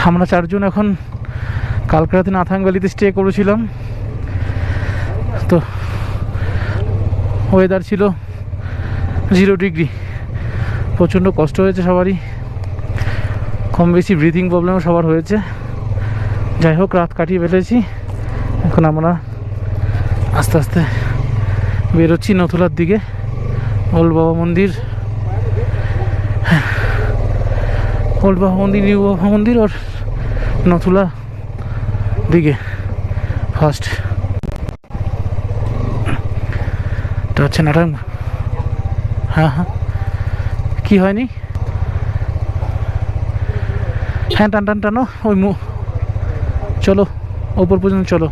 আমরা 4 জন এখন কালকে রাতে নাথাং ভ্যালিতে স্টে করেছিলাম। তো ওয়েদার ছিল 0 ডিগ্রি, প্রচণ্ড কষ্ট হয়েছে সবারই, কম বেশি ব্রিদিং প্রবলেমও সবার হয়েছে। যাই হোক, রাত কাটিয়ে ফেলেছি। এখন আমরা আস্তে আস্তে বেরোচ্ছি নথুলার দিকে। ওল্ড বাবা মন্দির, ওল্ড বাবা মন্দির, নিউ বাবা মন্দির আর নথুলা দিকে ফার্স্ট। এটা হচ্ছে নাটাং। হ্যাঁ হ্যাঁ, কি হয়নি? হ্যাঁ, টান টান টানো, ওই চলো ওপর পর্যন্ত চলো।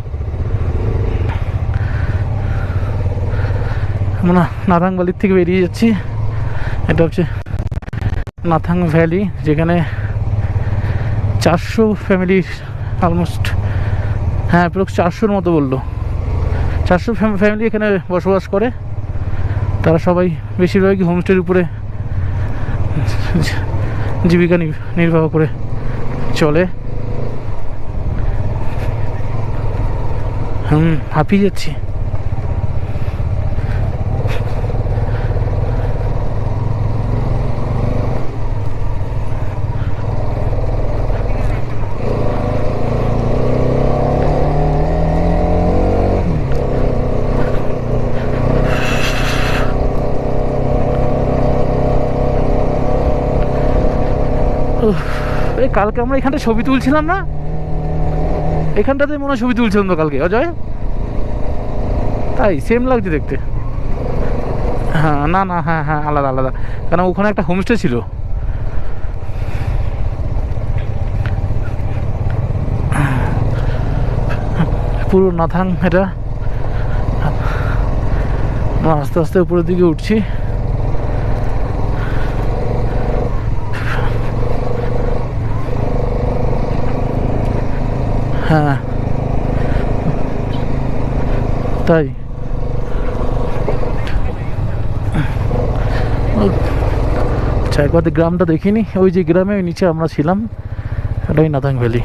আমরা নাথাং ভ্যালির থেকে বেরিয়ে যাচ্ছি। এটা হচ্ছে নাথাং ভ্যালি, যেখানে 400 ফ্যামিলির অলমোস্ট, হ্যাঁ অ্যাপ্রক্স 400-র মতো বললো। 400 ফ্যামিলি এখানে বসবাস করে। তারা সবাই বেশিরভাগই হোমস্টের উপরে জীবিকা নির্বাহ করে চলে। হাঁপিয়ে যাচ্ছি। কালকে আমরা এখানটা ছবি তুলছিলাম না? এখানটাতে মনে হয় ছবি তুলছিলাম তো কালকে, অজয়? তাই সেম লাগছে দেখতে। হ্যাঁ, না না, হ্যাঁ হ্যাঁ, আলাদা আলাদা, কারণ ওখানে একটা হোমস্টে ছিল। পুরো নাথাং এটা। আস্তে আস্তে উপরের দিকে উঠছি। হ্যাঁ তাই, আচ্ছা একবার গ্রামটা দেখিনি। ওই যে গ্রামে ওই নিচে আমরা ছিলাম, এটাই নাথাং ভ্যালি।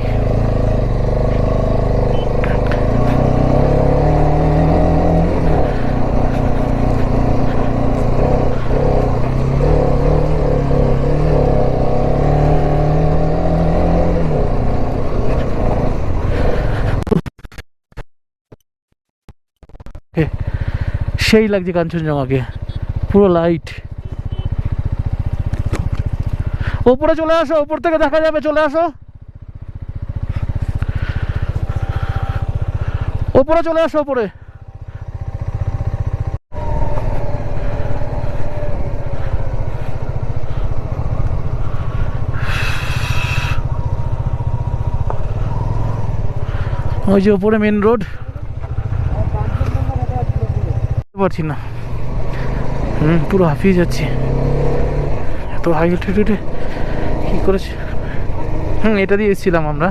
সেই লাগছে কাঞ্চনজঙ্ঘাকে, পুরো লাইট। ওপরে চলে আসো, ওপর থেকে দেখা যাবে, চলে আসো ওপরে, চলে আসো ওপরে। ওই যে ওপরে মেন রোড, পারছি না। পুরো হাঁপিয়ে যাচ্ছি, এত হাই অ্যালটিটিউডে কি করেছে। এটা দিয়ে এসেছিলাম আমরা।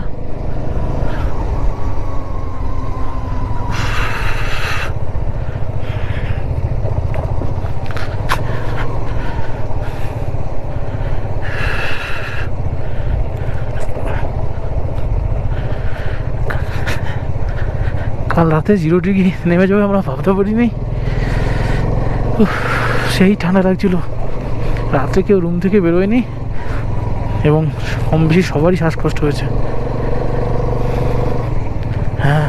কাল রাতে 0 ডিগ্রি নেমে যাবে আমরা ভাবতে পারিনি। সেই ঠান্ডা লাগছিল। রাত্রে কেউ রুম থেকে বেরোয়নি এবং কম বেশি সবারই শ্বাসকষ্ট হয়েছে। হ্যাঁ,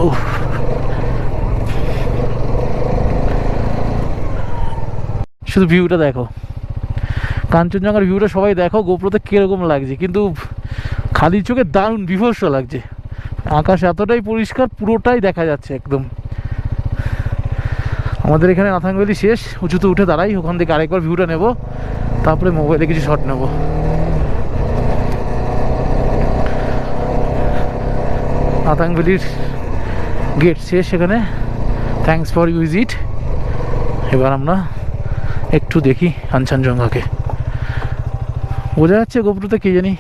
ও শুধু ভিউটা দেখো, কাঞ্চনজঙ্ঘার ভিউটা সবাই দেখো গোপ্রোতে কিরকম লাগছে, কিন্তু খালি চোখে দারুণ বিভৎস লাগছে। আকাশ এতটাই পরিষ্কার, পুরোটাই দেখা যাচ্ছে একদম। আমাদের এখানে নাথাং ভ্যালি শেষ, উঁচুতে উঠে দাঁড়াই, ওখান থেকে আরেকবার ভিউটা নেব, তারপরে মোবাইলে কিছু শট নেব। নাথাং ভ্যালির গেট শেষ এখানে। Thanks for visit. এবার আমরা একটু দেখি কাঞ্চনজঙ্ঘাকে। বোঝা যাচ্ছে গোপ্রোতে, কে জানি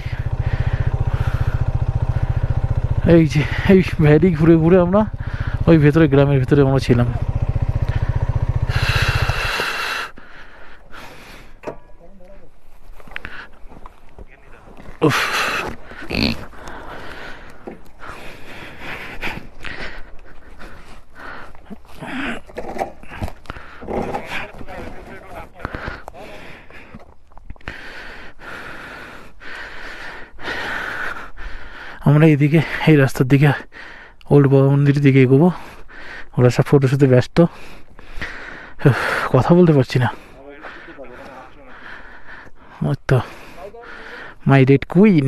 এই যে এই ভ্যালি ঘুরে ঘুরে আমরা ওই ভেতরে গ্রামের ভেতরে আমরা ছিলাম। উফ, আমরা এইদিকে এই রাস্তার দিকে ওল্ড বাবা মন্দিরের দিকে এগোবো। ওরা সব ফটোশুটে ব্যস্ত, কথা বলতে পারছি না। ওই তো মাই রেড কুইন।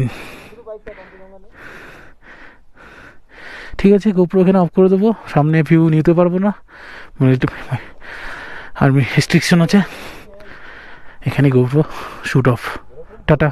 ঠিক আছে, গোপ্রো এখানে অফ করে দেবো, সামনে ভিউ নিতে পারবো না, আর্মি রেস্ট্রিকশন আছে। এখানে গোপ্রো শুট অফ। টাটা।